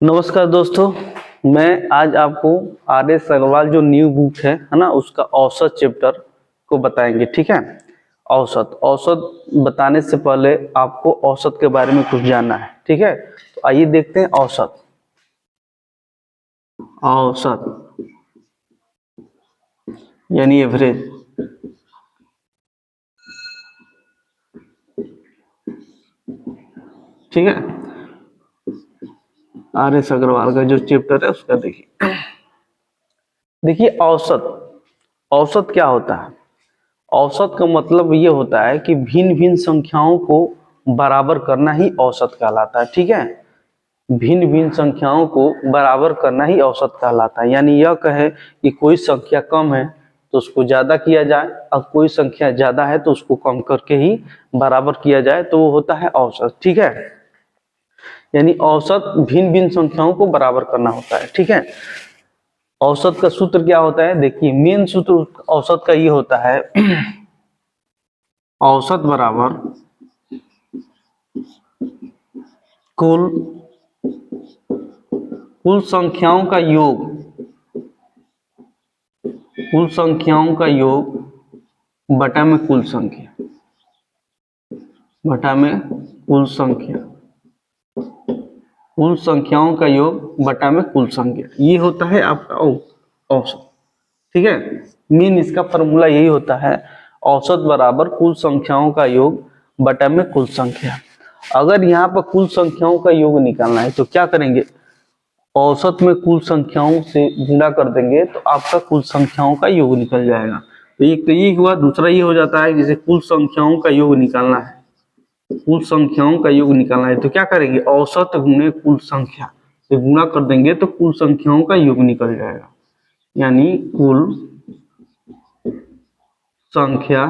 नमस्कार दोस्तों, मैं आज आपको आर.एस. अग्रवाल जो न्यू बुक है ना, उसका औसत चैप्टर को बताएंगे। ठीक है। औसत औसत बताने से पहले आपको औसत के बारे में कुछ जानना है। ठीक है, तो आइए देखते हैं औसत। औसत यानी एवरेज। ठीक है, आर.एस. अग्रवाल का जो चैप्टर है उसका देखिए औसत। औसत क्या होता है? औसत का मतलब ये होता है कि भिन्न भिन्न संख्याओं को बराबर करना ही औसत कहलाता है। ठीक है, भिन्न भिन्न संख्याओं को बराबर करना ही औसत कहलाता है। यानी यह कहे कि कोई संख्या कम है तो उसको ज्यादा किया जाए, और कोई संख्या ज्यादा है तो उसको कम करके ही बराबर किया जाए, तो वो होता है औसत। ठीक है, यानी औसत भिन्न भिन्न संख्याओं को बराबर करना होता है। ठीक है, औसत का सूत्र क्या होता है? देखिए, मेन सूत्र औसत का ये होता है औसत बराबर कुल संख्याओं का योग, कुल संख्याओं का योग बटा में कुल संख्या, बटा में कुल संख्या, कुल संख्याओं का योग बटा में कुल संख्या, ये होता है आपका औसत। ठीक है, मेन इसका फॉर्मूला यही होता है, औसत बराबर कुल संख्याओं का योग बटा में कुल संख्या। अगर यहाँ पर कुल संख्याओं का योग निकालना है तो क्या करेंगे? औसत में कुल संख्याओं से गुणा कर देंगे तो आपका कुल संख्याओं का योग निकल जाएगा। तो एक तो ये हुआ, दूसरा ये हो जाता है जैसे कुल संख्याओं का योग निकालना है, कुल संख्याओं का योग निकालना है तो क्या करेंगे? औसत गुणे कुल संख्या से गुणा कर देंगे तो कुल संख्याओं का योग निकल जाएगा। यानी कुल संख्या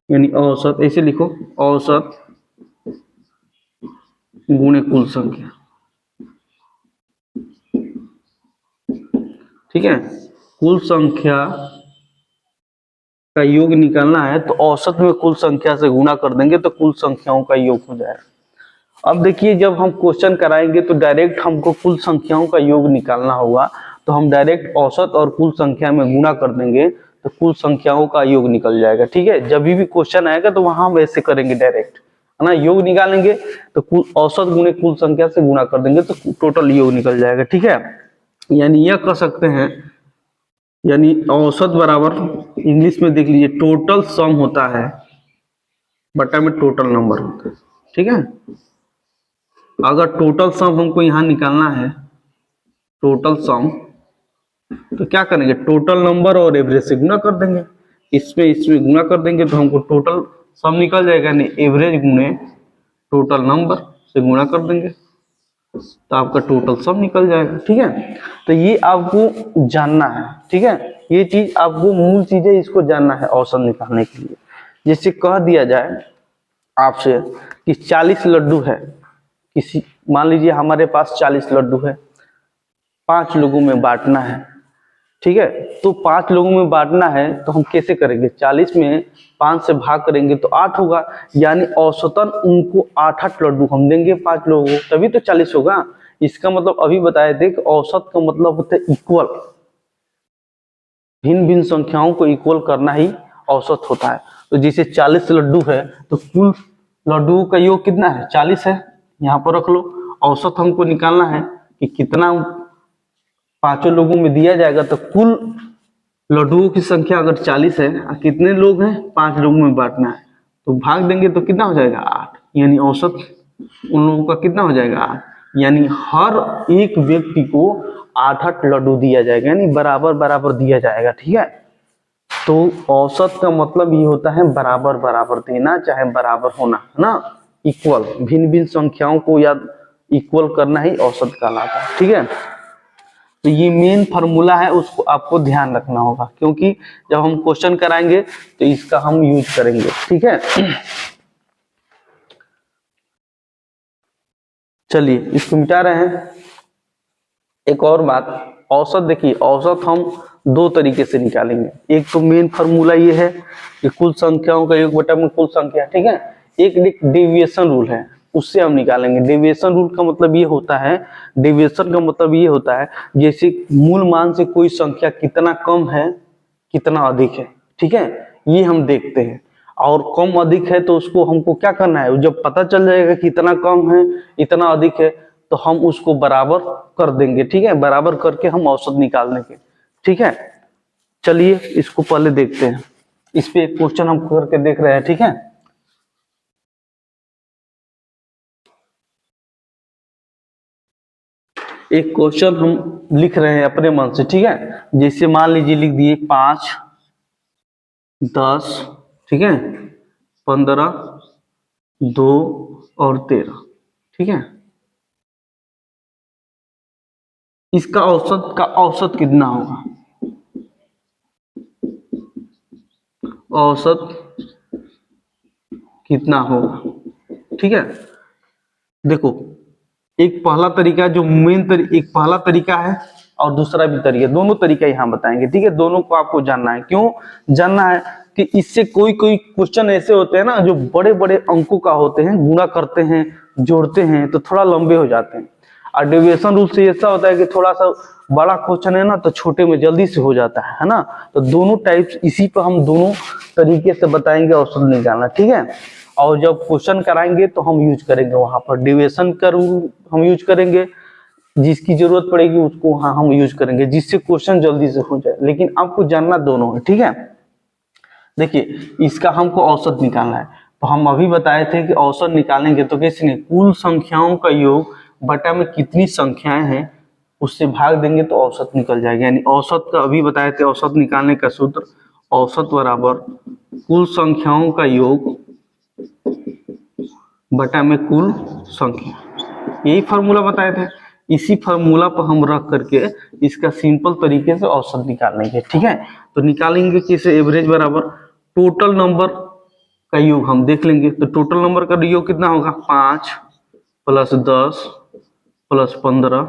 यानी औसत, ऐसे लिखो, औसत गुणे कुल संख्या। ठीक है, कुल संख्या का योग निकालना है तो औसत में कुल संख्या से गुणा कर देंगे तो कुल संख्याओं का योग हो जाएगा। अब देखिए, जब हम क्वेश्चन कराएंगे तो डायरेक्ट हमको कुल संख्याओं का योग निकालना होगा, तो हम डायरेक्ट औसत और कुल संख्या में गुणा कर देंगे तो कुल संख्याओं का योग निकल जाएगा। ठीक है, जब भी क्वेश्चन आएगा तो वहां हम ऐसे करेंगे, डायरेक्ट है ना, योग निकालेंगे तो कुल औसत गुणे कुल संख्या से गुणा कर देंगे तो टोटल योग निकल जाएगा। ठीक है, यानी यह कह सकते हैं, यानी औसत बराबर इंग्लिश में देख लीजिए टोटल सम होता है बटा में टोटल नंबर होता है। ठीक है, अगर टोटल सम हमको यहां निकालना है, टोटल सम, तो क्या करेंगे? टोटल नंबर और एवरेज से गुणा कर देंगे, इसमें गुणा कर देंगे तो हमको टोटल सम निकल जाएगा। यानी एवरेज गुणे टोटल नंबर से गुणा कर देंगे तो आपका टोटल सम निकल जाएगा। ठीक है, तो ये आपको जानना है। ठीक है, ये चीज आपको मूल चीज है, इसको जानना है औसत निकालने के लिए। जैसे कह दिया जाए आपसे कि 40 लड्डू है, किसी मान लीजिए हमारे पास 40 लड्डू है, 5 लोगों में बांटना है। ठीक है, तो 5 लोगों में बांटना है तो हम कैसे करेंगे? 40 में 5 से भाग करेंगे तो 8 होगा, यानी औसतन उनको 8 लड्डू हम देंगे 5 लोगों को, तभी तो 40 होगा। इसका मतलब अभी बताए थे कि औसत का मतलब होता है इक्वल, भिन्न भिन्न संख्याओं को इक्वल करना ही औसत होता है। तो जैसे 40 लड्डू है तो कुल लड्डुओं का योग कितना है? 40 है, यहाँ पर रख लो। औसत हमको निकालना है कि कितना 5 लोगों में दिया जाएगा, तो कुल लड्डुओं की संख्या अगर 40 है, कितने लोग हैं? 5 लोगों में बांटना है, तो भाग देंगे तो कितना हो जाएगा? 8। यानी औसत उन लोगों का कितना हो जाएगा? 8। यानी हर एक व्यक्ति को 8 लड्डू दिया जाएगा, यानी बराबर बराबर दिया जाएगा। ठीक है, तो औसत का मतलब ये होता है बराबर बराबर देना, चाहे बराबर होना, है ना, इक्वल, भिन्न भिन्न संख्याओं को या इक्वल करना ही औसत कहलाता है। ठीक है, तो ये मेन फार्मूला है, उसको आपको ध्यान रखना होगा, क्योंकि जब हम क्वेश्चन कराएंगे तो इसका हम यूज करेंगे। ठीक है, चलिए इसको मिटा रहे हैं। एक और बात, औसत देखिए, औसत हम 2 तरीके से निकालेंगे। एक तो मेन फार्मूला ये है कि कुल संख्याओं का योग बटा में कुल संख्या। ठीक है, एक डेविएशन रूल है, उससे हम निकालेंगे। डेविएशन रूल का मतलब ये होता है, डेविएशन का मतलब ये होता है जैसे मूल मान से कोई संख्या कितना कम है कितना अधिक है, ठीक है, ये हम देखते हैं। और कम अधिक है तो उसको हमको क्या करना है, जब पता चल जाएगा कि इतना कम है इतना अधिक है तो हम उसको बराबर कर देंगे, ठीक है, बराबर करके हम औसत निकाल देंगे, ठीक है। चलिए इसको पहले देखते हैं, इस पे एक क्वेश्चन हम करके देख रहे हैं, ठीक है। एक क्वेश्चन हम लिख रहे हैं अपने मन से, ठीक है। जैसे मान लीजिए लिख दिए 5, 10, ठीक है, 15, 2 और 13, ठीक है। इसका औसत कितना होगा, औसत कितना होगा, ठीक है। देखो एक पहला तरीका जो एक पहला तरीका है और दूसरा भी तरीका, दोनों तरीका यहाँ बताएंगे, ठीक है। दोनों को आपको जानना है, क्यों जानना है कि इससे कोई कोई क्वेश्चन ऐसे होते हैं ना जो बड़े बड़े अंकों का होते हैं, गुणा करते हैं जोड़ते हैं तो थोड़ा लंबे हो जाते हैं। और डेविएशन रूल से ऐसा होता है कि थोड़ा सा बड़ा क्वेश्चन है ना तो छोटे में जल्दी से हो जाता है ना। तो दोनों टाइप्स इसी पर हम दोनों तरीके से बताएंगे औसत निकालना, ठीक है। और जब क्वेश्चन कराएंगे तो हम यूज करेंगे वहां पर डेविएशन का रूल हम यूज करेंगे, जिसकी जरूरत पड़ेगी उसको वहां हम यूज करेंगे, जिससे क्वेश्चन जल्दी से हो जाए। लेकिन आपको जानना दोनों है, ठीक है। देखिए इसका हमको औसत निकालना है, तो हम अभी बताए थे कि औसत निकालेंगे तो कैसे नहीं, कुल संख्याओं का योग बटा में कितनी संख्याएं हैं उससे भाग देंगे तो औसत निकल जाएगा। यानी औसत का अभी बताए थे, औसत निकालने का सूत्र औसत बराबर कुल संख्याओं का योग बटा में कुल संख्या, यही फार्मूला बताए थे। इसी फार्मूला पर हम रख करके इसका सिंपल तरीके से औसत निकालेंगे, ठीक है। तो निकालेंगे कैसे, एवरेज बराबर टोटल नंबर का योग हम देख लेंगे। तो टोटल नंबर का योग कितना होगा, 5 + 10 + 15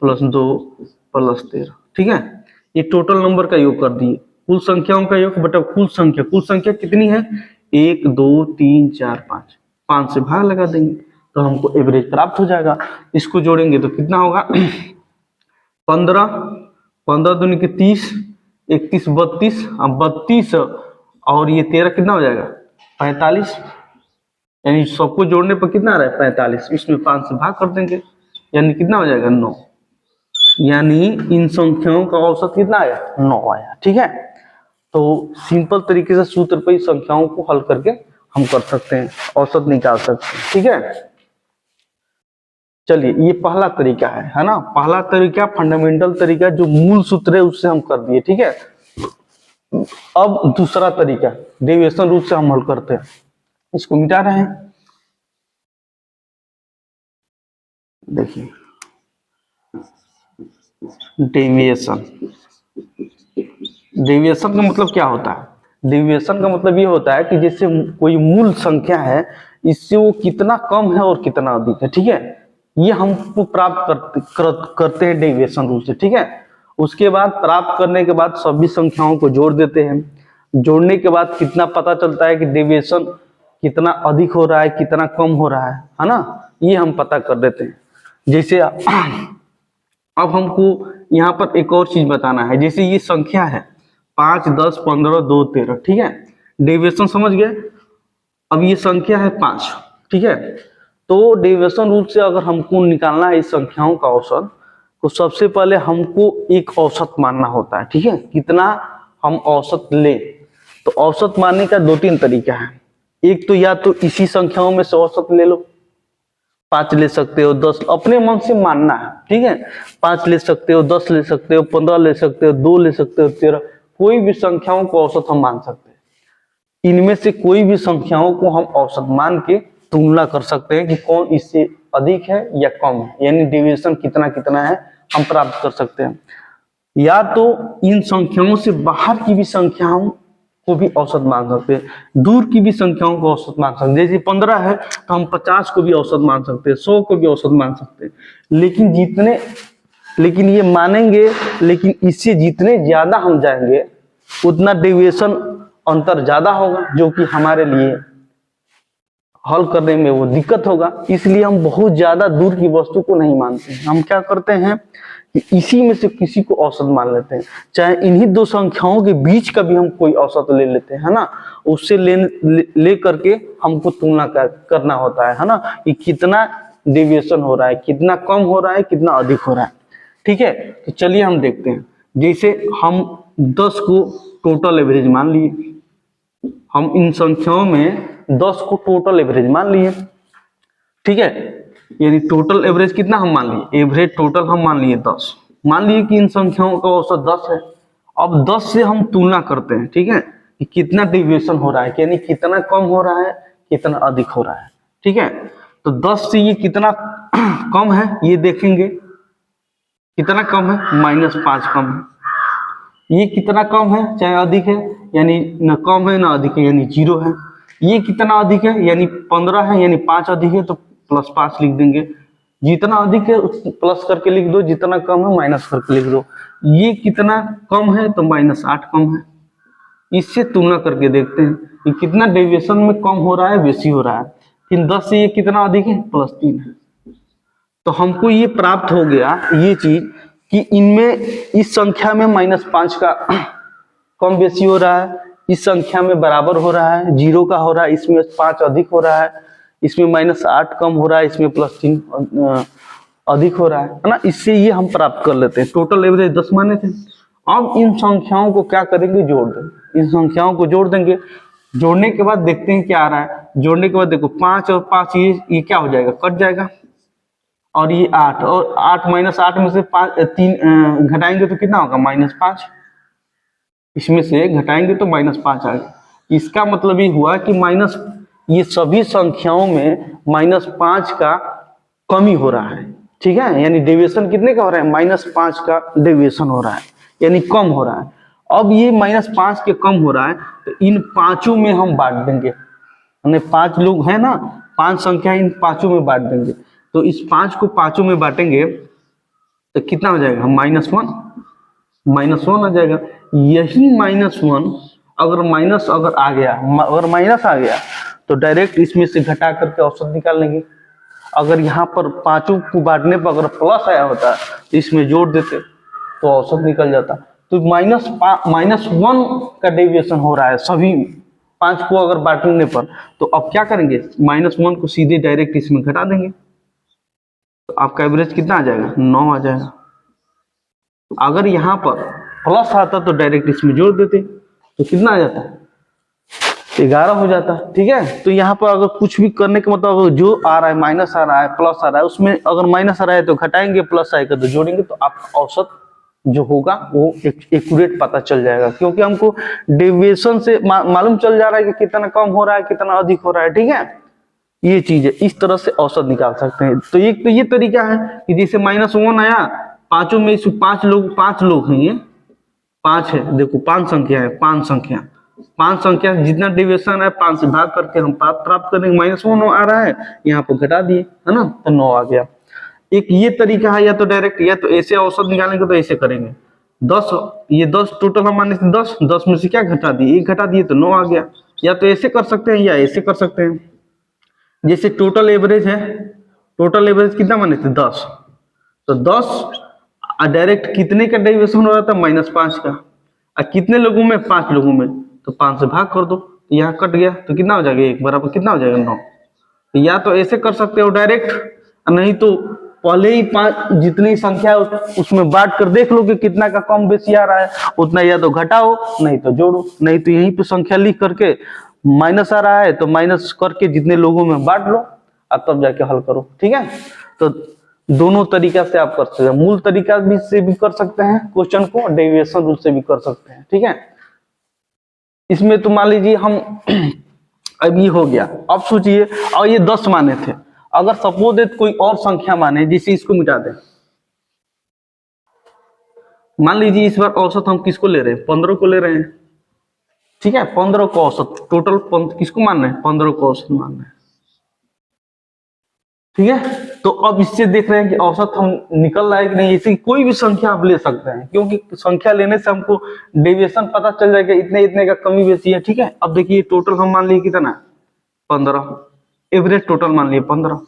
+ 2 + 13, ठीक है। ये टोटल नंबर का योग कर दिए, कुल संख्याओं का योग बटा कुल संख्या कितनी है, 1 2 3 4 5, 5 से भाग लगा देंगे तो हमको एवरेज प्राप्त हो जाएगा। इसको जोड़ेंगे तो कितना होगा 15 दूनी के 30, 31 32, अब 32 और ये 13 कितना हो जाएगा 45, यानी सबको जोड़ने पर कितना आ रहा है 45, इसमें 5 से भाग कर देंगे यानी कितना हो जाएगा 9, यानी इन संख्याओं का औसत कितना आया 9 आया, ठीक है। तो सिंपल तरीके से सूत्र पर इस संख्याओं को हल करके हम कर सकते हैं, औसत निकाल सकते हैं, ठीक है। चलिए ये पहला तरीका है ना, पहला तरीका फंडामेंटल तरीका जो मूल सूत्र है उससे हम कर दिए, ठीक है। अब दूसरा तरीका डेविएशन रूल से हम हल करते हैं, इसको मिटा रहे हैं। देखिए डेविएशन का मतलब क्या होता है, डेविएशन का मतलब ये होता है कि जैसे कोई मूल संख्या है इससे वो कितना कम है और कितना अधिक है, ठीक है। ये हमको प्राप्त करते हैं डेविएशन रूल से, ठीक है। उसके बाद प्राप्त करने के बाद सभी संख्याओं को जोड़ देते हैं, जोड़ने के बाद कितना पता चलता है कि डेविएशन कितना अधिक हो रहा है कितना कम हो रहा है ना, ये हम पता कर देते हैं। जैसे अब हमको यहाँ पर एक और चीज बताना है, जैसे ये संख्या है 5 10 15 2 13, ठीक है, डेविएशन समझ गए। अब ये संख्या है 5, ठीक है। तो डेविएशन रूल से अगर हमको निकालना है इस संख्याओं का औसत, तो सबसे पहले हमको एक औसत मानना होता है, ठीक है। कितना हम औसत ले, तो औसत मानने का 2-3 तरीका है। एक तो या तो इसी संख्याओं में से औसत ले लो, 5 ले सकते हो, 10 अपने मन से मानना है, ठीक है। 5 ले सकते हो, 10 ले सकते हो, 15 ले सकते हो, 2 ले सकते हो, 13, कोई भी संख्याओं को औसत हम मान सकते हैं। इनमें से कोई भी संख्याओं को हम औसत मान के तुलना कर सकते हैं कि कौन इससे अधिक है या कम है, यानी डेविएशन कितना कितना है हम प्राप्त कर सकते हैं। या तो इन संख्याओं से बाहर की भी संख्याओं को भी औसत मान सकते हैं, दूर की भी संख्याओं को औसत मान सकते हैं। जैसे 15 है तो हम 50 को भी औसत मान सकते हैं, 100 को भी औसत मान सकते हैं। लेकिन ये मानेंगे, लेकिन इससे जितने ज्यादा हम जाएंगे उतना डेविएशन अंतर ज्यादा होगा, जो कि हमारे लिए हल करने में वो दिक्कत होगा, इसलिए हम बहुत ज्यादा दूर की वस्तु को नहीं मानते हैं। हम क्या करते हैं कि इसी में से किसी को औसत मान लेते हैं, चाहे इन्हीं दो संख्याओं के बीच का भी हम कोई औसत ले लेते हैं, है ना। उससे ले करके हमको तुलना करना होता है ना, कि कितना डेविएशन हो रहा है, कितना कम हो रहा है, कितना अधिक हो रहा है। ठीक है, तो चलिए हम देखते हैं। जैसे हम 10 को टोटल एवरेज मान लिए, हम इन संख्याओं में 10 को टोटल एवरेज मान लिए। ठीक है, यानी टोटल एवरेज कितना हम मान लिए, एवरेज टोटल हम मान लिए 10। मान लिए कि इन संख्याओं का औसत 10 है। अब 10 से हम तुलना करते हैं, ठीक है, कि कितना डेविएशन हो रहा है, यानी कितना कम हो रहा है, कितना अधिक हो रहा है। ठीक है, तो 10 से ये कितना कम है ये देखेंगे, कितना कम है, -5 कम है। ये कितना कम है चाहे अधिक है, यानी न कम है ना अधिक है, यानी 0 है। ये कितना अधिक है, यानी 15 है, यानी 5 अधिक है, तो +5 लिख देंगे। जितना अधिक है प्लस करके लिख दो, जितना कम है माइनस करके लिख दो। ये कितना कम है तो -8 कम है। इससे तुलना करके देखते हैं कि कितना डेविएशन में कम हो रहा है, बेसी हो रहा है। फिर 10 से ये कितना अधिक है, +3 है। तो हमको ये प्राप्त हो गया ये चीज कि इनमें इस संख्या में -5 का कम बेसी हो रहा है, इस संख्या में बराबर हो रहा है, 0 का हो रहा है, इसमें 5 अधिक हो रहा है, इसमें -8 कम हो रहा है, इसमें +3 अधिक हो रहा है ना। इससे ये हम प्राप्त कर लेते हैं। टोटल एवरेज 10 माने थे। अब इन संख्याओं को क्या करेंगे, जोड़ देंगे। इन संख्याओं को जोड़ देंगे। जोड़ने के बाद देखते हैं क्या आ रहा है। जोड़ने के बाद देखो 5 और 5 ये क्या हो जाएगा, कट जाएगा। और ये 8 और 8 -8 में से 3 घटाएंगे तो कितना होगा, -5। इसमें से घटाएंगे तो -5 आएगा। इसका मतलब ये हुआ कि ये सभी संख्याओं में -5 का कमी हो रहा है। ठीक है, यानी डेविएशन कितने का हो रहा है, -5 का डेविएशन हो रहा है, यानी कम हो रहा है। अब ये -5 के कम हो रहा है, तो इन पांचों में हम बांट देंगे। 5 लोग हैं ना, 5 संख्या इन पांचों में बांट देंगे। तो इस 5 को पांचों में बांटेंगे तो कितना हो जाएगा, -1 आ जाएगा। यही -1 अगर माइनस आ गया तो डायरेक्ट इसमें से घटा करके औसत निकाल लेंगे। अगर यहाँ पर पांचों को बांटने पर अगर प्लस आया होता तो इसमें जोड़ देते तो औसत निकल जाता। तो -1 का डेविएशन हो रहा है सभी 5 को अगर बांटने पर। तो अब क्या करेंगे, -1 को सीधे डायरेक्ट इसमें घटा देंगे, तो आपका एवरेज कितना आ जाएगा, 9 आ जाएगा। अगर यहाँ पर प्लस आता तो डायरेक्ट इसमें जोड़ देते तो कितना आ जाता है, 11 हो जाता। ठीक है, तो यहाँ पर अगर कुछ भी करने का मतलब अगर जो आ रहा है, माइनस आ रहा है, प्लस आ रहा है, उसमें अगर माइनस आ रहा है तो घटाएंगे, प्लस आएगा तो जोड़ेंगे, तो आपका औसत जो होगा वो एक्यूरेट पता चल जाएगा। क्योंकि हमको डेविएशन से मालूम चल जा रहा है कि कितना कम हो रहा है, कितना अधिक हो रहा है। ठीक है, ये चीज है, इस तरह से औसत निकाल सकते हैं। तो ये तरीका है कि जैसे -1 आया, पांचों में 5 लोग हैं, ये 5 है, देखो 5 संख्या है, 5 संख्या जितना डेविएशन है 5 से भाग करके हम प्राप्त करेंगे। -1 आ रहा है, यहाँ पर घटा दिए, है ना, तो 9 आ गया। एक ये तरीका है, या तो डायरेक्ट, या तो ऐसे औसत निकालेंगे तो ऐसे करेंगे। 10 टोटल हमारे 10 में से क्या घटा दिए, 1 घटा दिए तो 9 आ गया। या तो ऐसे कर सकते हैं या ऐसे कर सकते हैं। जैसे टोटल एवरेज है, टोटल एवरेज कितना माने थे, 10, तो 10 डायरेक्ट कितने का डेविएशन हो रहा था, -5 का। और कितने लोगों में, 5 लोगों में, तो 5 से भाग कर दो, तो यहाँ कट गया तो कितना हो जाएगा, 1 बराबर कितना हो जाएगा, 9। तो या तो ऐसे कर सकते हो डायरेक्ट, नहीं तो पहले ही 5 जितनी संख्या है उसमें बांट कर देख लो कि कितना का कम बेसी आ रहा है, उतना या तो घटाओ नहीं तो जोड़ो। नहीं तो यहीं पे संख्या लिख करके माइनस आ रहा है तो माइनस करके जितने लोगों में बांट लो और तब जाके हल करो। ठीक है, तो दोनों तरीका से आप कर सकते हैं। मूल तरीका से भी कर सकते हैं क्वेश्चन को, डेविएशन रूल से भी कर सकते हैं। ठीक है, इसमें तो मान लीजिए हम अब ये हो गया। अब सोचिए, और ये 10 माने थे, अगर सपोज कोई और संख्या माने, जिसे इसको मिटा दें। मान लीजिए इस बार औसत हम किसको ले रहे हैं, 15 को ले रहे हैं। ठीक है, 15 को औसत, टोटल किसको मान रहे हैं, 15 को औसत मान रहे हैं। ठीक है, तो अब इससे देख रहे हैं कि औसत हम निकल रहा है कि नहीं। ऐसी कोई भी संख्या आप ले सकते हैं, क्योंकि संख्या लेने से हमको डेविएशन पता चल जाएगा, इतने का कमी बेसी है। ठीक है, अब देखिए टोटल हम मान लिए कितना, 15, एवरेज टोटल मान लिया 15।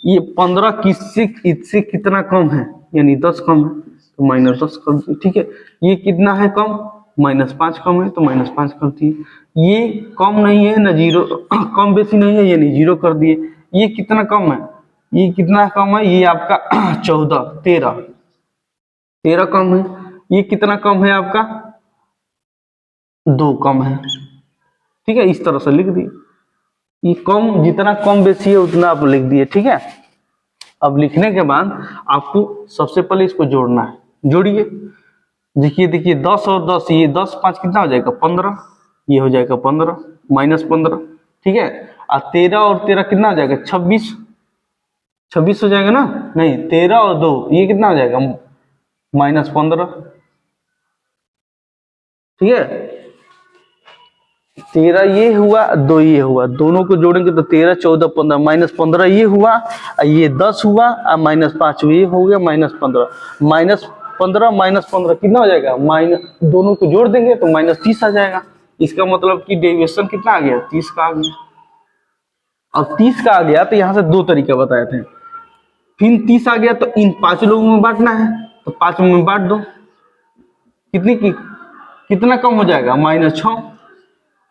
ये 15 किससे इससे कितना कम है, यानी 10 कम है तो -10 कर दिए, ठीक है। ये कितना है कम, -5 कम है तो -5 कर दिए। ये कम नहीं है ना जीरो कम बेसी नहीं है, यानी 0 कर दिए। ये कितना कम है, ये कितना कम है, ये आपका 14 13 कम है। ये कितना कम है आपका 2 कम है, ठीक है। इस तरह से लिख दिए। ये कम, जितना कम बेसी है उतना आप लिख दिए, ठीक है। अब लिखने के बाद आपको सबसे पहले इसको जोड़ना है, जोड़िए। देखिए 10 और 10, ये 10 5 कितना हो जाएगा 15, ये हो जाएगा 15 -15, ठीक है। और 13 और 13 कितना हो जाएगा 26 हो जाएगा ना, नहीं 13 और 2 ये कितना हो जाएगा -15, ठीक है। 13 ये हुआ, 2 ये हुआ, दोनों को जोड़ेंगे तो 13 14 15 -15 ये हुआ, ये 10 हुआ और -5 ये हो गया -15 -15 कितना हो जाएगा, दोनों को जोड़ देंगे तो -30 आ जाएगा। इसका मतलब कि डेविएशन कितना आ गया 30 का आ गया। अब 30 का आ गया तो यहाँ से 2 तरीके बताए थे, फिर 30 आ गया तो इन 5 लोगों में बांटना है, तो 5 में बांट दो, कितना कम हो जाएगा -6।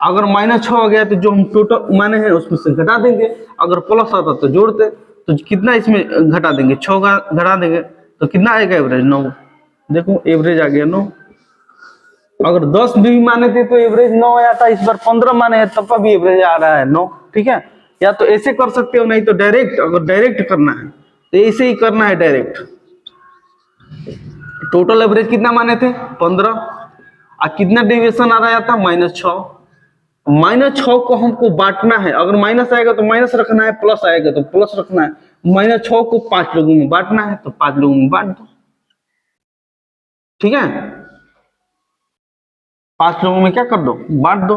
अगर -6 आ गया तो जो हम टोटल माने हैं उसमें से घटा देंगे, अगर प्लस आता तो जोड़ते, तो कितना इसमें घटा देंगे 6 का घटा देंगे तो कितना आएगा एवरेज 9। देखो एवरेज आ गया 9। अगर 10 भी माने थे तो एवरेज 9 आया था, इस बार 15 माने हैं तब भी एवरेज आ रहा है 9, ठीक है। या तो ऐसे कर सकते हो, नहीं तो डायरेक्ट, अगर डायरेक्ट करना है तो ऐसे ही करना है डायरेक्ट। टोटल एवरेज कितना माने थे 15, और कितना डेविएशन आ रहा था -6। -6 को हमको बांटना है, अगर माइनस आएगा तो माइनस रखना है, प्लस आएगा तो प्लस रखना है। -6 को 5 लोगों में बांटना है तो 5 लोगों में बांट दो, ठीक है। 5 लोगों में क्या कर दो, बांट दो।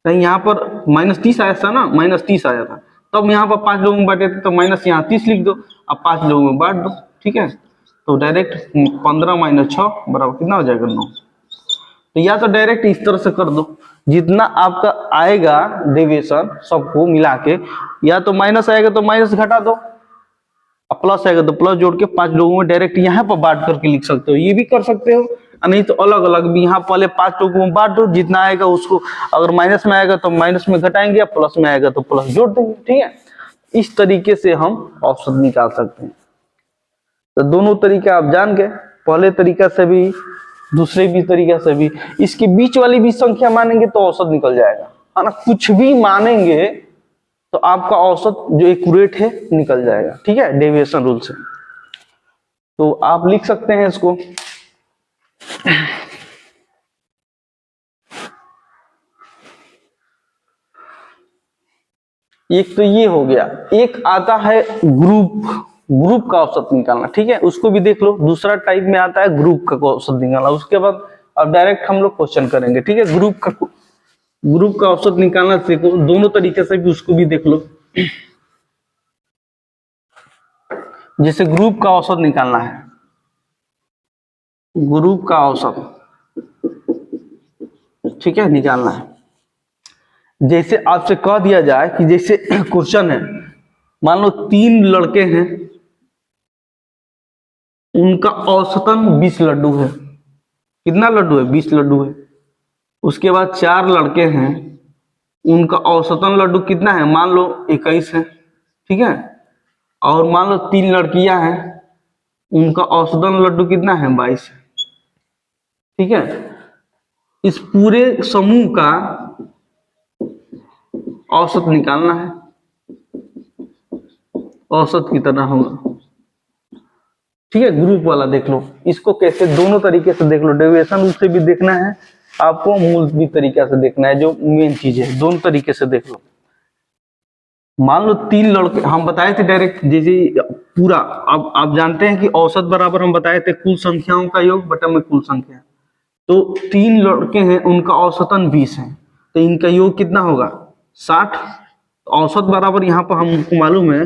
कहीं यहाँ पर -30 आया था ना, -30 आया था, तब यहाँ पर 5 लोगों में बांटे थे तो माइनस यहाँ 30 लिख दो, अब 5 लोगों में बांट दो, ठीक है। तो डायरेक्ट 15 - 6 बराबर कितना हो जाएगा 9। तो या तो डायरेक्ट इस तरह से कर दो, जितना आपका आएगा डेविएशन सबको मिला के, या तो माइनस आएगा तो माइनस घटा दो, प्लस आएगा तो प्लस जोड़ के 5 लोगों में डायरेक्ट यहाँ पर बांट करके लिख सकते हो, ये भी कर सकते हो। नहीं तो अलग अलग भी, यहाँ पहले 5 लोगों में बांट दो, जितना आएगा उसको, अगर माइनस में आएगा तो माइनस में घटाएंगे, या प्लस में आएगा तो प्लस जोड़ देंगे, ठीक है। इस तरीके से हम औसत निकाल सकते हैं। तो दोनों तरीके आप जान गए, पहले तरीका से भी दूसरे भी तरीका से भी। इसके बीच वाली भी संख्या मानेंगे तो औसत निकल जाएगा, है ना। कुछ भी मानेंगे तो आपका औसत जो एक्यूरेट है निकल जाएगा, ठीक है, डेविएशन रूल से। तो आप लिख सकते हैं इसको। एक तो ये हो गया, एक आता है ग्रुप का औसत निकालना, ठीक है, उसको भी देख लो। दूसरा टाइप में आता है ग्रुप का औसत निकालना, उसके बाद अब डायरेक्ट हम लोग क्वेश्चन करेंगे, ठीक है। ग्रुप का औसत निकालना सीखो, दोनों तरीके से भी उसको भी देख लो। जैसे ग्रुप का औसत निकालना है, ग्रुप का औसत, ठीक है, निकालना है। जैसे आपसे कह दिया जाए कि जैसे क्वेश्चन है, मान लो 3 लड़के हैं, उनका औसतन 20 लड्डू है। कितना लड्डू है, 20 लड्डू है। उसके बाद 4 लड़के हैं, उनका औसतन लड्डू कितना है, मान लो 21 है, ठीक है। और मान लो 3 लड़कियां हैं, उनका औसतन लड्डू कितना है, 22 है, ठीक है। इस पूरे समूह का औसत निकालना है, औसत कितना होगा, ठीक है। ग्रुप वाला देख लो, इसको कैसे, दोनों तरीके से देख लो, डेविएशन रूल से भी देखना है आपको, मूल भी तरीका से देखना है, जो मेन चीज है, दोनों तरीके से देख लो। मान लो 3 लड़के, हम बताए थे डायरेक्ट, जैसे पूरा, अब आप जानते हैं कि औसत बराबर हम बताए थे कुल संख्याओं का योग बटा में कुल संख्या। तो 3 लड़के हैं, उनका औसतन 20 है, तो इनका योग कितना होगा 60। औसत बराबर यहाँ पर हमको मालूम है,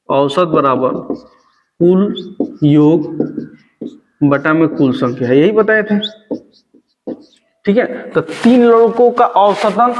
औसत बराबर कुल योग बटा में कुल संख्या है, यही बताए थे। ठीक है। तो 3 लड़कों का औसतन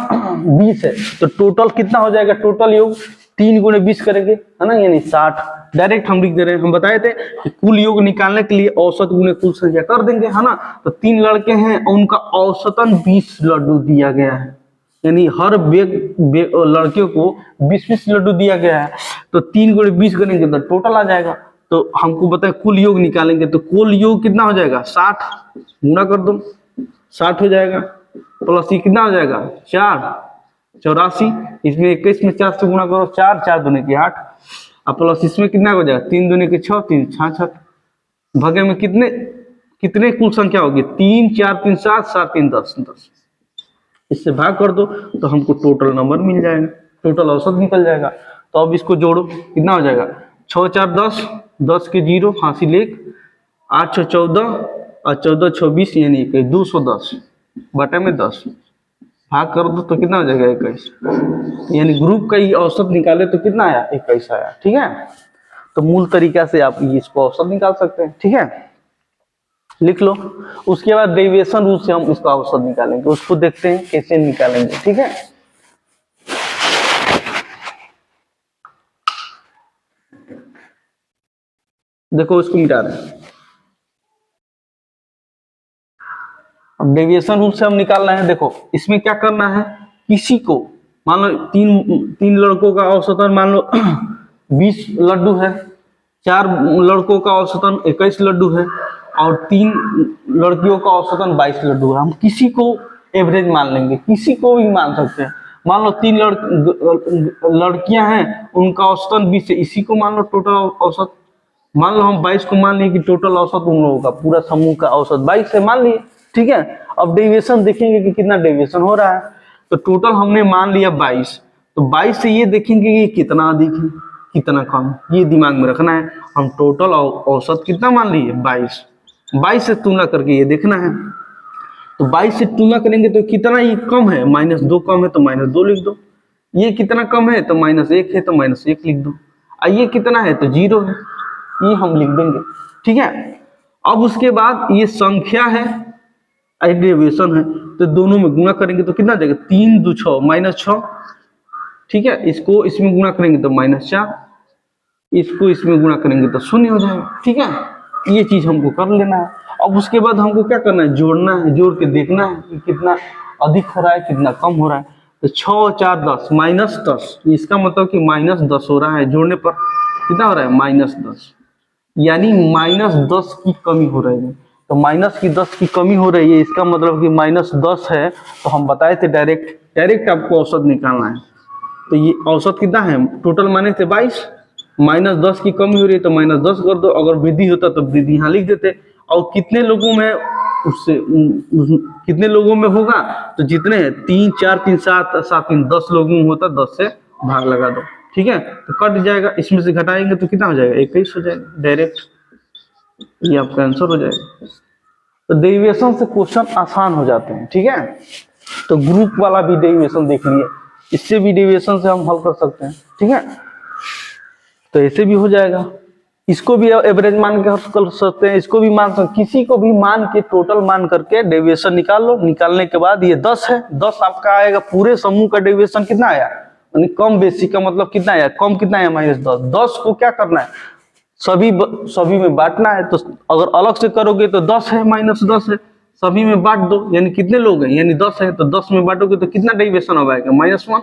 20 है, तो टोटल कितना हो जाएगा, टोटल योग 3 गुणे 20 करेंगे, है ना, यानी 60। डायरेक्ट हम लिख दे रहे हैं, हम बताए थे कि कुल योग निकालने के लिए औसत गुणे कुल संख्या कर देंगे, है ना। तो 3 लड़के हैं, उनका औसतन 20 लड्डू दिया गया है, यानी हर लड़के को 20-20 लड्डू दिया गया है। तो 3 गुणे 20 करेंगे तो टोटल आ जाएगा। तो हमको बताए कुल योग निकालेंगे, तो कुल योग कितना हो जाएगा, 60 गुणा कर दो, 60 हो जाएगा, प्लस ये कितना हो जाएगा 4, 84, इसमें 21 में 4 से गुणा करो, 4, 4 दूनी के 8, और प्लस इसमें कितना हो जाएगा 3 दूनी के 6, 3 66, भागे में कितने कितने कुल संख्या होगी, 3 4 3 7 7 3 10 10, इससे भाग कर दो तो हमको टोटल नंबर मिल जाएगा, टोटल औसत निकल जाएगा। तो अब इसको जोड़ो, कितना हो जाएगा, 6 4 10, 10 के 0 हासिल 1, 8 6 14 और 14 26, यानी 210 बटे में 10, भाग कर दो तो कितना हो जाएगा 21, यानी ग्रुप का ये औसत निकाले तो कितना आया, 21 आया। ठीक है, तो मूल तरीका से आप इसको औसत निकाल सकते हैं। ठीक है, लिख लो। उसके बाद डेविएशन रूल से हम इसका औसत निकालेंगे, उसको देखते हैं कैसे निकालेंगे। ठीक है, देखो इसको मिटा रहे हैं। अब डेविएशन रूल से हम निकालना है। देखो इसमें क्या करना है, किसी को मान लो तीन लड़कों का औसतन मान लो 20 लड्डू है, 4 लड़कों का औसतन 21 लड्डू है और 3 लड़कियों का औसतन 22 लड्डू है। हम किसी को एवरेज मान लेंगे, किसी को भी मान सकते हैं। मान लो 3 लड़कियां हैं, उनका औसतन 20 है, इसी को मान लो टोटल औसत। मान लो हम 22 को मान लिए कि टोटल औसत उन लोगों का पूरा समूह का औसत 22 है, मान लिए। ठीक है, अब डेविएशन देखेंगे कि कितना डेविएशन हो रहा है। तो टोटल हमने मान लिया 22, तो 22 से ये देखेंगे कि कितना अधिक है कितना कम, ये दिमाग में रखना है। हम टोटल औसत कितना मान लिए 22, 22 से तुलना करके ये देखना है। तो 22 से तुलना करेंगे तो कितना ये कम है, -2 कम है तो -2 लिख दो, ये कितना कम है तो -1 है तो -1 लिख दो, और ये कितना है तो 0 है, ये हम लिख देंगे। ठीक है, अब उसके बाद ये संख्या है, डेविएशन है, तो दोनों में गुणा करेंगे तो कितना जाएगा, 3 2 6 -6। ठीक है, इसको इसमें गुणा करेंगे तो -4, इसको इसमें गुणा करेंगे तो 0 हो जाएगा। ठीक है, ये चीज हमको कर लेना है। अब उसके बाद हमको क्या करना है, जोड़ना है, जोड़ के देखना है कि कितना अधिक हो रहा है कितना कम हो रहा है। तो 6 4 10 -10, इसका मतलब कि -10 हो रहा है, जोड़ने पर कितना हो रहा है -10, यानी -10 की कमी हो रही है। तो -10 की कमी हो रही है, इसका मतलब कि -10 है। तो हम बताए थे डायरेक्ट आपको औसत निकालना है। तो ये औसत कितना है, टोटल माने थे 22, -10 की कमी हो रही है तो -10 कर दो, अगर वृद्धि होता तो वृद्धि यहाँ लिख देते। और कितने लोगों में उससे कितने लोगों में होगा, तो जितने 3 4 3 7 7 3 10 लोगों में होता, 10 से भाग लगा दो। ठीक है, तो कट जाएगा, इसमें से घटाएंगे तो कितना हो जाएगा 21 हो जाएगा डायरेक्ट, ये आपका आंसर हो जाएगा। तो डेरिवेशन से क्वेश्चन आसान हो जाते हैं। ठीक है, तो ग्रुप वाला भी डेरिवेशन देख लिए, इससे भी डेरिवेशन से हम हल कर सकते हैं। ठीक है, तो ऐसे भी हो जाएगा, इसको भी एवरेज मान के हल कर सकते हैं, इसको भी मान सकते, किसी को भी मान के टोटल मान करके डेविएशन निकाल लो। निकालने के बाद ये 10 है, 10 आपका आएगा, पूरे समूह का डेविएशन कितना आया, यानी कम बेसी का मतलब कितना आया, कम कितना आया -10। 10 को क्या करना है, सभी में बांटना है। तो अगर अलग से करोगे तो 10 है, -10 है, सभी में बांट दो, यानी कितने लोग हैं, यानी 10 है, तो 10 में बांटोगे तो कितना डेविएशन हो जाएगा -1।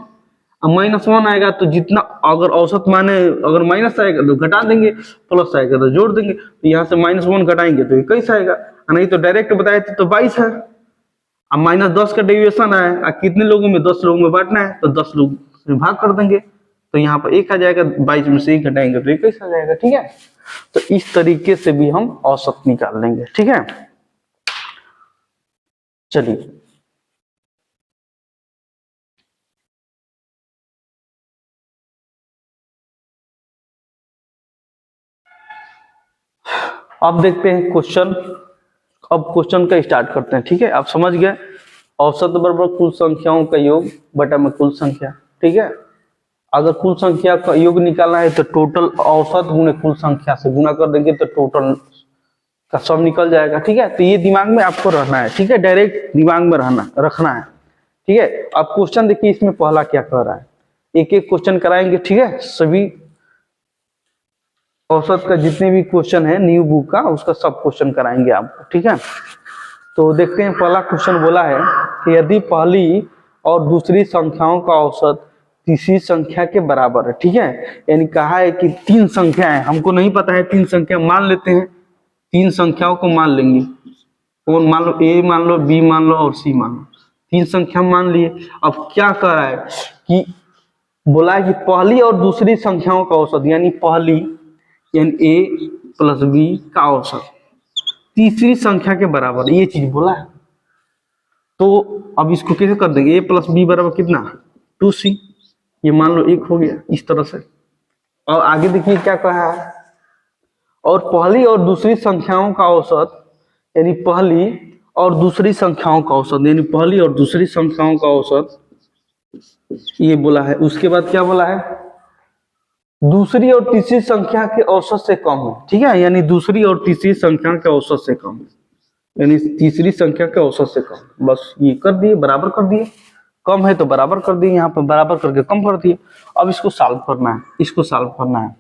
अब -1 आएगा तो जितना, अगर औसत माने अगर माइनस आएगा तो घटा देंगे, प्लस आएगा तो जोड़ देंगे। तो यहाँ से -1 घटाएंगे तो 21 आएगा, नहीं तो डायरेक्ट बताए थे तो 22 है। अब -10 का डेविएशन आया, कितने लोगों में, 10 लोगों में बांटना है, तो 10 लोग से भाग कर देंगे, तो यहाँ पर 1 आ जाएगा, 22 में से 1 घटाएंगे तो 21 आ जाएगा। ठीक है, तो इस तरीके से भी हम औसत निकाल लेंगे। ठीक है, चलिए अब देखते हैं क्वेश्चन। अब क्वेश्चन का स्टार्ट करते हैं। ठीक है, आप समझ गए, औसत बराबर कुल संख्याओं का योग बटा में कुल संख्या। ठीक है, अगर कुल संख्या का योग निकालना है तो टोटल औसत गुणे कुल संख्या से गुणा कर देंगे तो टोटल का सब निकल जाएगा। ठीक है, तो ये दिमाग में आपको रहना है। ठीक है, डायरेक्ट दिमाग में रखना है। ठीक है, अब क्वेश्चन देखिए इसमें पहला क्या कह रहा है, एक एक क्वेश्चन कराएंगे। ठीक है, सभी औसत का जितने भी क्वेश्चन है न्यू बुक का, उसका सब क्वेश्चन कराएंगे आपको। ठीक है, तो देखते हैं पहला क्वेश्चन बोला है कि यदि पहली और दूसरी संख्याओं का औसत तीसरी संख्या के बराबर है। ठीक है, यानी कहा है कि तीन संख्या है, हमको नहीं पता है तीन संख्या, मान लेते हैं तीन संख्याओं को मान लेंगे। कौन मान लो, ए मान लो, बी मान लो और सी मान लो, तीन संख्या मान लिए। अब क्या कह रहा है कि बोला है कि पहली और दूसरी संख्याओं का औसत, यानी पहली यानी ए प्लस बी का औसत तीसरी संख्या के बराबर, ये चीज बोला है। तो अब इसको कैसे कर देंगे, ए प्लस बी बराबर कितना 2c, ये मान लो एक हो गया इस तरह से। और आगे देखिए क्या कहा है, और पहली और दूसरी संख्याओं का औसत, यानी पहली और दूसरी संख्याओं का औसत, यानी पहली और दूसरी संख्याओं का औसत ये बोला है। उसके बाद क्या बोला है, दूसरी और तीसरी संख्या के औसत से कम है। ठीक है, यानी दूसरी और तीसरी संख्या के औसत से कम, यानी तीसरी संख्या के औसत से कम। बस ये कर दिए, बराबर कर दिए, कम है तो बराबर कर दिए, यहाँ पर बराबर करके कम कर दिए। अब इसको सॉल्व करना है, इसको सॉल्व करना है।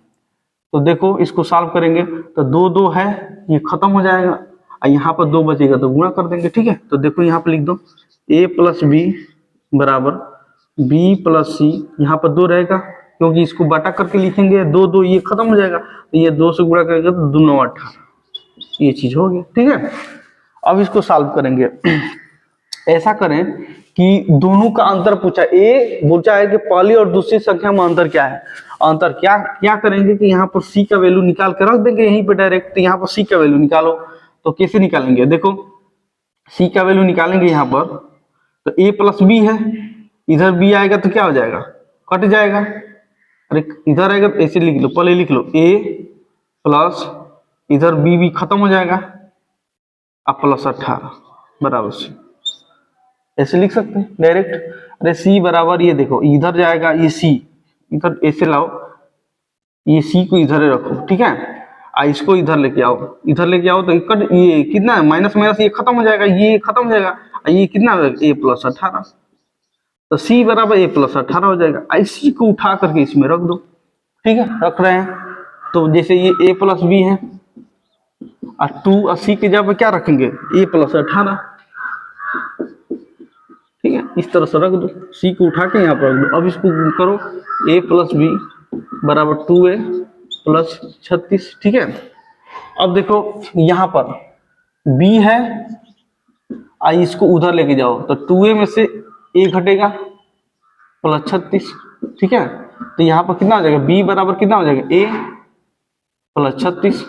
तो देखो इसको सॉल्व करेंगे तो दो दो है, ये खत्म हो जाएगा, और यहाँ पर दो बचेगा तो गुणा कर देंगे। ठीक है, तो देखो यहाँ पर लिख दो a प्लस बी बराबर b प्लस सी, यहाँ पर दो रहेगा क्योंकि इसको बटा करके लिखेंगे, दो दो ये खत्म हो जाएगा, तो ये दो से गुणा करेंगे तो 2 9 18, ये चीज हो गई। ठीक है, अब इसको सॉल्व करेंगे। ऐसा करें कि दोनों का अंतर पूछा, ए पूछा है कि पहली और दूसरी संख्या में अंतर क्या है। अंतर क्या क्या करेंगे कि यहाँ पर सी का वैल्यू निकाल कर रख देंगे यहीं पे डायरेक्ट। तो यहाँ पर सी का वैल्यू निकालो, तो कैसे निकालेंगे, देखो सी का वैल्यू निकालेंगे यहाँ पर, तो ए प्लस बी है, इधर बी आएगा तो क्या हो जाएगा, कट जाएगा। अरे इधर आएगा तो ऐसे लिख लो, पहले लिख लो ए प्लस इधर बी खत्म हो जाएगा, अब प्लस 18 बराबर सी, ऐसे लिख सकते हैं डायरेक्ट। अरे सी बराबर ये देखो इधर जाएगा, ये सी इधर ऐसे लाओ, ये सी को इधर रखो। ठीक है, इसको इधर लेके आओ, इधर लेके आओ तो ये कितना है, माइनस माइनस ये खत्म हो जाएगा, ये खत्म हो जाएगा, ये कितना ए प्लस 18, तो सी बराबर ए प्लस 18 हो जाएगा। इसी को उठा करके इसमें रख दो। ठीक है, रख रहे हैं, तो जैसे ये ए प्लस बी है और 2 और सी के जगह क्या रखेंगे, ए प्लस 18। ठीक है, इस तरह से रख दो, सी को उठा के यहाँ पर रख दो। अब इसको करो, a प्लस बी बराबर 2a प्लस 36। ठीक है, अब देखो यहाँ पर b है, इसको उधर लेके जाओ तो 2a में से a घटेगा प्लस 36। ठीक है, तो यहाँ पर कितना हो जाएगा, b बराबर कितना हो जाएगा a प्लस 36,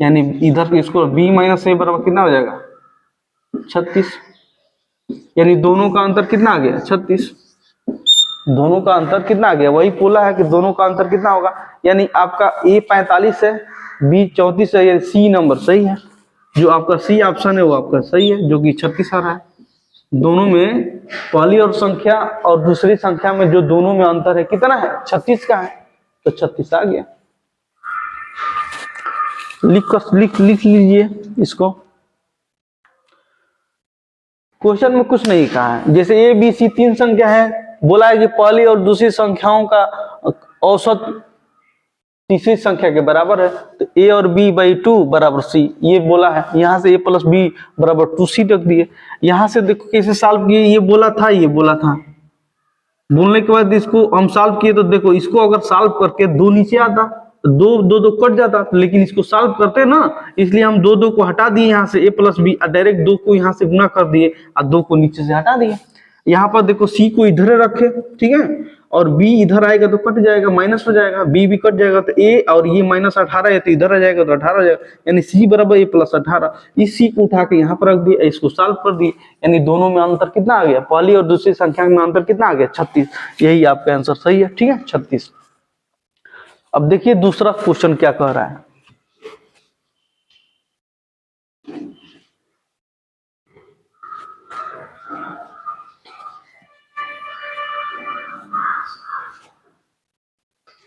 यानी इधर इसको b माइनस a बराबर कितना हो जाएगा 36, यानी दोनों का अंतर कितना आ गया 36। दोनों का अंतर कितना आ गया, वही बोला है कि दोनों का अंतर कितना होगा, यानी आपका ए 45 है, बी 34 है, यानी सी नंबर सही है, जो आपका सी ऑप्शन है वो आपका सही है, जो कि 36 आ रहा है। दोनों में पहली और संख्या और दूसरी संख्या में जो दोनों में अंतर है कितना है 36 का है, तो 36 आ गया। लिख लीजिए इसको। क्वेश्चन में कुछ नहीं कहा है, जैसे ए बी सी तीन संख्या है, बोला है कि पहली और दूसरी संख्याओं का औसत तीसरी संख्या के बराबर है, तो ए और बी बाई 2 बराबर सी, ये बोला है। यहाँ से ए प्लस बी बराबर 2c रख दिए। यहाँ से देखो कैसे सॉल्व किए, ये बोला था, ये बोला था, बोलने के बाद इसको हम सॉल्व किए, तो देखो इसको अगर सॉल्व करके दो नीचे आता तो दो कट जाता, लेकिन इसको सॉल्व करते हैं ना, इसलिए हम दो को हटा दिए यहाँ से, ए प्लस बी डायरेक्ट 2 को यहाँ से गुना कर दिए और 2 को नीचे से हटा दिए। यहाँ पर देखो सी को इधर रखे, ठीक है, और बी इधर आएगा तो कट जाएगा, माइनस हो जाएगा, बी भी कट जाएगा, तो ए और ये माइनस 18 है तो इधर आ जाएगा तो 18 हो जाएगा, यानी सी बराबर ए प्लस 18। इस सी को उठा के यहाँ पर रख दिए, इसको सॉल्व कर दिए, यानी दोनों में अंतर कितना आ गया, पहली और दूसरी संख्या में अंतर कितना आ गया 36। यही आपका आंसर सही है। ठीक है, 36। अब देखिए दूसरा क्वेश्चन क्या कह रहा है,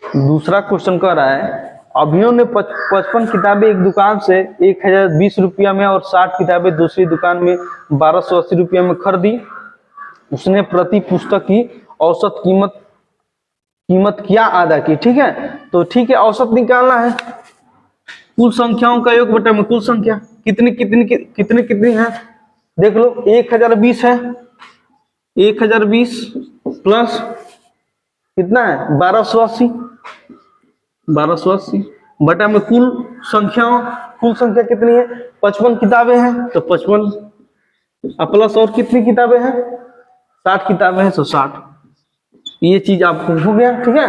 दूसरा क्वेश्चन कह रहा है अभियों ने 55 किताबें एक दुकान से 1020 रुपया में और 60 किताबें दूसरी दुकान में 1280 रुपया में खरीदी। उसने प्रति पुस्तक की औसत कीमत कीमत क्या अदा की। ठीक है, तो ठीक है, औसत निकालना है। कुल संख्याओं का योग बटा में कुल संख्या कितनी कितनी कितनी कितनी है देख लो। 1020 है, 1020 प्लस कितना है 1280, 1280 बटा में कुल संख्या कितनी है 55 किताबें हैं तो 55 प्लस और कितनी किताबें हैं 60 किताबें हैं तो 60। ये चीज आपको हो गया। ठीक है,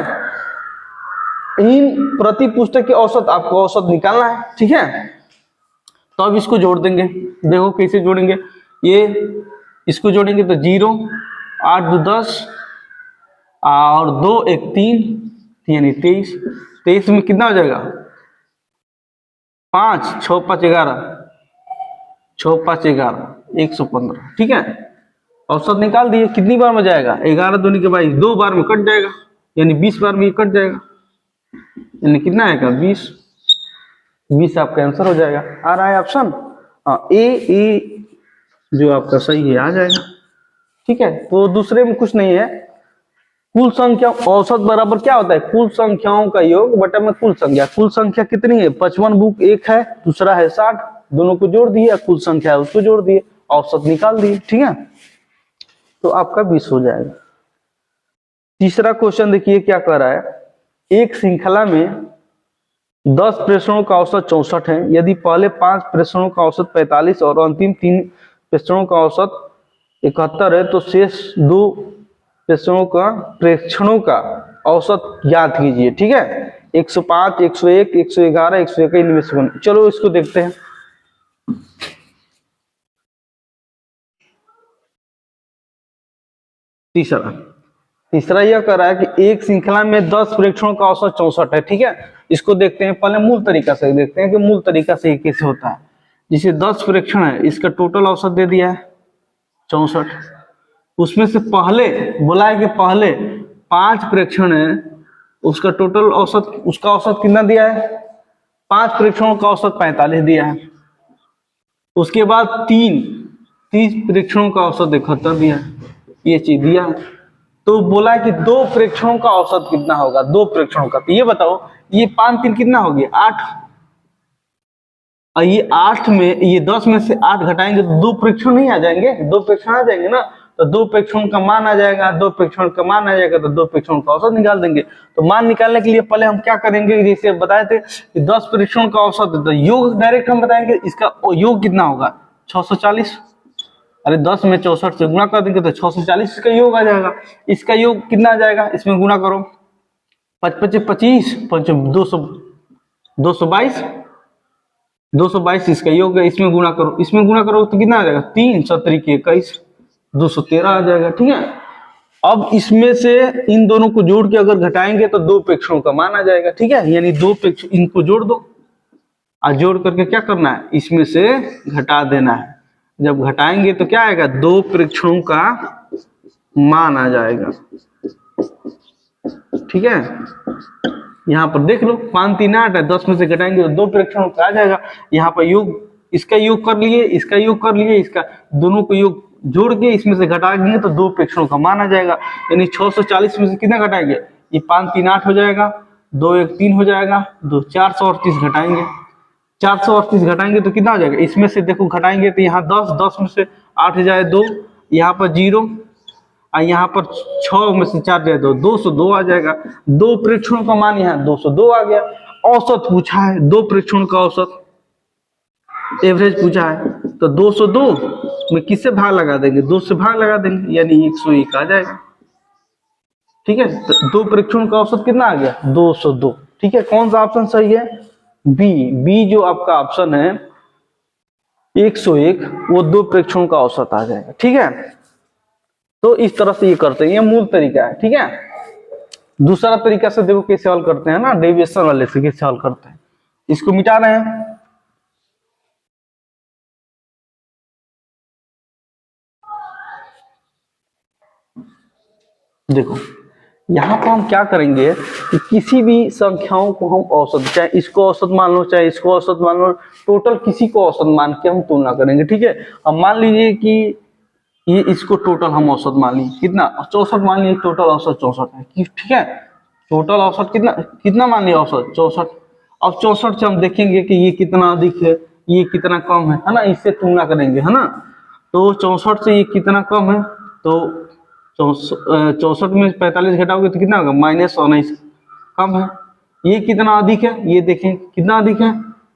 इन प्रति पुस्तक की औसत आपको औसत निकालना है। ठीक है, तो अब इसको जोड़ देंगे। देखो कैसे जोड़ेंगे, ये इसको जोड़ेंगे तो 0 8 2 10 और 2 1 3 यानी 23। 23 में कितना हो जाएगा 5 6 5 11 6 5 11 115। ठीक है, औसत निकाल दिए। कितनी बार में जाएगा 11 दूनी के 22, 2 बार में कट जाएगा यानी 20 बार में कट जाएगा यानी कितना आएगा 20। 20 आपका आंसर हो जाएगा। आ रहा है ऑप्शन ए जो आपका सही है आ जाएगा। ठीक है, तो दूसरे में कुछ नहीं है। कुल संख्या औसत बराबर क्या होता है कुल संख्याओं का योग बटा में कुल संख्या। कुल संख्या कितनी है 55 बुक एक है दूसरा है 60, दोनों को जोड़ दिए, कुल संख्या है उसको जोड़ दिए, औसत निकाल दिए। ठीक है, तो आपका 20 हो जाएगा। तीसरा क्वेश्चन देखिए क्या कह रहा है, एक श्रृंखला में 10 प्रेषणों का औसत 64 है। यदि पहले 5 प्रेषणों का औसत 45 और अंतिम 3 प्रेषणों का औसत 71 है तो शेष 2 प्रेक्षणों का औसत ज्ञात कीजिए। ठीक है, 105 101 111 121 इनमें से कौन। चलो इसको देखते हैं। तीसरा यह कह रहा है कि एक श्रृंखला में 10 प्रेक्षणों का औसत 64 है। ठीक है, इसको देखते हैं, पहले मूल तरीका से देखते हैं कि मूल तरीका से कैसे होता है। जिसे 10 प्रेक्षण है इसका टोटल औसत दे दिया है 64, उसमें से पहले बोला है कि पहले 5 प्रेक्षण है उसका टोटल औसत, उसका औसत कितना दिया है 5 प्रेक्षणों का औसत 45 दिया है। उसके बाद 30 प्रेक्षणों का औसत 71 दिया है, ये चीज दिया है। तो बोला है कि 2 प्रेक्षणों का औसत कितना होगा 2 प्रेक्षणों का। तो ये बताओ, ये 5 3 कितना हो गया 8, और ये 8 में ये 10 में से 8 घटाएंगे तो 2 प्रेक्षण नहीं आ जाएंगे, 2 प्रेक्षण आ जाएंगे ना, तो 2 प्रेक्षण का मान आ जाएगा, 2 प्रेक्षण का मान आ जाएगा तो 2 प्रेक्षण का औसत निकाल देंगे। तो मान निकालने के लिए पहले हम क्या करेंगे, जैसे बताए थे कि 10 प्रेक्षण का औसत है तो योग डायरेक्ट हम बताएंगे, इसका योग कितना होगा 640। अरे 10 में 64 से गुणा कर देंगे तो 640 का योग आ जाएगा। इसका योग कितना आ जाएगा, इसमें गुणा करो 5 25 25 200 222 222 इसका योग है, इसमें गुणा करो, इसमें गुणा करो तो कितना आ जाएगा 3 7 21 213 आ जाएगा। ठीक है, अब इसमें से इन दोनों को जोड़ के अगर घटाएंगे तो 2 प्रेक्षणों का मान आ जाएगा। ठीक है, यानी 2 प्रेक्षण इनको जोड़ दो और जोड़ करके क्या करना है इसमें से घटा देना है। जब घटाएंगे तो क्या आएगा 2 प्रेक्षणों का मान आ जाएगा। ठीक है, यहाँ पर देख लो 5 3 8 है, 10 में से घटाएंगे तो 2 प्रेक्षणों का आ जाएगा। यहाँ पर योग इसका योग कर लिए, इसका योग कर लिए, इसका दोनों को योग जोड़ के इसमें से घटाएंगे तो 2 प्रेक्षणों का मान आ जाएगा। यानी 640 में से कितना घटाएंगे, ये 5 3 8 हो जाएगा, 2 1 3 हो जाएगा, 2 438 घटाएंगे, 438 घटाएंगे तो कितना हो जाएगा, इसमें से देखो घटाएंगे तो यहाँ 10 10 में से 8 जाए 2, यहाँ पर 0 और यहाँ पर 6 में से 4 जाए 2, 202 आ जाएगा। 2 प्रेक्षणों का मान यहाँ 202 आ गया। औसत पूछा है 2 प्रेक्षणों का औसत, एवरेज पूछा है तो 202 में किससे भाग लगा देंगे 2 से भाग लगा देंगे यानी 101 आ जाएगा। ठीक है, तो 2 प्रेक्षणों का औसत कितना आ गया 202। ठीक है, कौन सा ऑप्शन सही है बी जो आपका ऑप्शन है 101 वो 2 प्रेक्षणों का औसत आ जाएगा। ठीक है, तो इस तरह से ये करते हैं, ये मूल तरीका है। ठीक है, दूसरा तरीका से देखो कैसे हल करते हैं ना, डेविएशन वाले से कैसे हल करते हैं। इसको मिटा रहे हैं, देखो यहाँ पर हम क्या करेंगे कि किसी भी संख्याओं को हम औसत, चाहे इसको औसत मान लो चाहे इसको औसत मान लो, टोटल किसी को औसत मान के हम तुलना करेंगे। ठीक है, अब मान लीजिए कि ये इसको टोटल हम औसत मान लीजिए कितना 64 मान लीजिए, टोटल औसत 64 है। ठीक है, टोटल औसत कितना कितना मान लिया औसत 64। अब 64 से हम देखेंगे कि ये कितना अधिक है ये कितना कम है ना, इससे तुलना करेंगे है ना। तो 64 से ये कितना कम है, तो 64 में 45 घटाओगे तो कितना होगा -19 कम है। ये कितना अधिक है, ये देखें कितना अधिक है,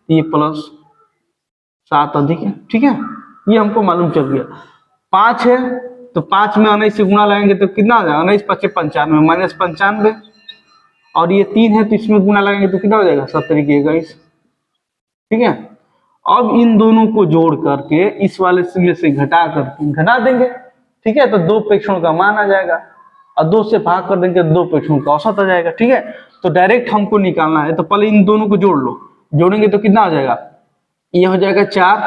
ये +7 अधिक है। ठीक है, ये हमको मालूम चल गया। 5 है तो 5 में 19 से गुणा लगाएंगे तो कितना हो जाएगा, 19 × 5 = 95 -95। और ये 3 है तो इसमें गुणा लगाएंगे तो कितना हो जाएगा 70 × 21। ठीक है, अब इन दोनों को जोड़ करके इस वाले में से घटा करके घटा देंगे। ठीक है, तो 2 प्रेक्षणों का मान आ जाएगा और 2 से भाग कर देंगे तो 2 प्रेक्षणों का औसत आ जाएगा। ठीक है, तो डायरेक्ट हमको निकालना है तो पहले इन दोनों को जोड़ लो, जोड़ेंगे तो कितना हो जाएगा, ये हो जाएगा 4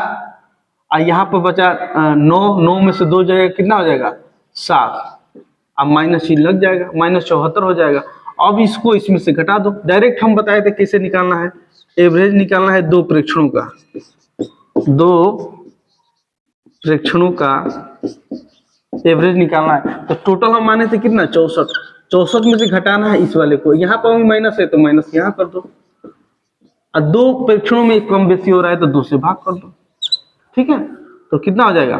और यहाँ पर बचा 9 में से 2 जाएगा कितना हो जाएगा 7। अब माइनस लग जाएगा, -74 हो जाएगा। अब इसको इसमें से घटा दो, डायरेक्ट हम बताए थे कैसे निकालना है, एवरेज निकालना है 2 प्रेक्षणों का, 2 प्रेक्षणों का एवरेज निकालना है। तो टोटल हम माने थे कितना 64 में से घटाना है इस वाले को, यहाँ पर भी माइनस है तो माइनस यहाँ कर दो, और 2 प्रेक्षणों में कम बेसी हो रहा है तो 2 से भाग कर दो। ठीक है, तो कितना हो जाएगा,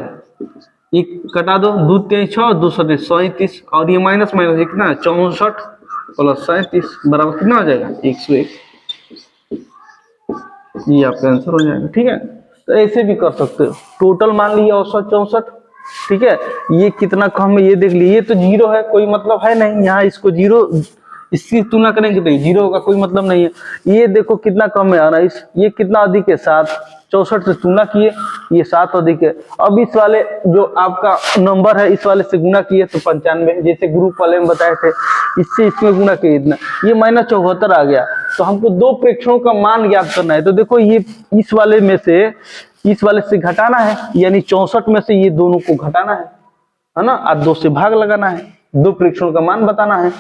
एक कटा दो, 2 × 3 = 6, 2 × 7 = 37 और ये माइनस माइनस कितना 64 + 37 बराबर कितना हो जाएगा 101। ये आपका आंसर हो जाएगा। ठीक है, तो ऐसे भी कर सकते हो, टोटल मान लिया औसत 64। ठीक है, ये कितना कम है ये देख लीजिए, ये तो 0 है, कोई मतलब है नहीं, यहाँ इसको 0 इसकी तुलना करेंगे तो 0 का कोई मतलब नहीं है। ये देखो कितना कम है 19, ये कितना अधिक है 7, 64 से तुलना किए ये 7 अधिक है। अब इस वाले जो आपका नंबर है इस वाले से गुणा किए तो 95, जैसे ग्रुप वाले में बताए थे, इससे इसमें गुणा किए इतना, ये -74 आ गया। तो हमको 2 प्रेक्षणों का मान ज्ञात करना है, तो देखो ये इस वाले में से इस वाले से घटाना है, यानी 64 में से ये दोनों को घटाना है ना, और 2 से भाग लगाना है, 2 प्रेक्षणों का मान बताना है।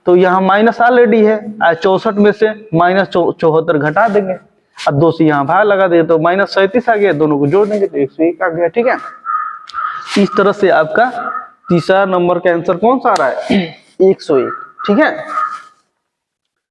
तो यहाँ माइनस ऑलरेडी है, 64 में से -74 घटा देंगे और 2 से यहाँ भाग लगा देंगे तो -37 आ गया, दोनों को जोड़ देंगे तो 101 आ गया। ठीक है, इस तरह से आपका तीसरा नंबर का आंसर कौन सा आ रहा है 101। ठीक है।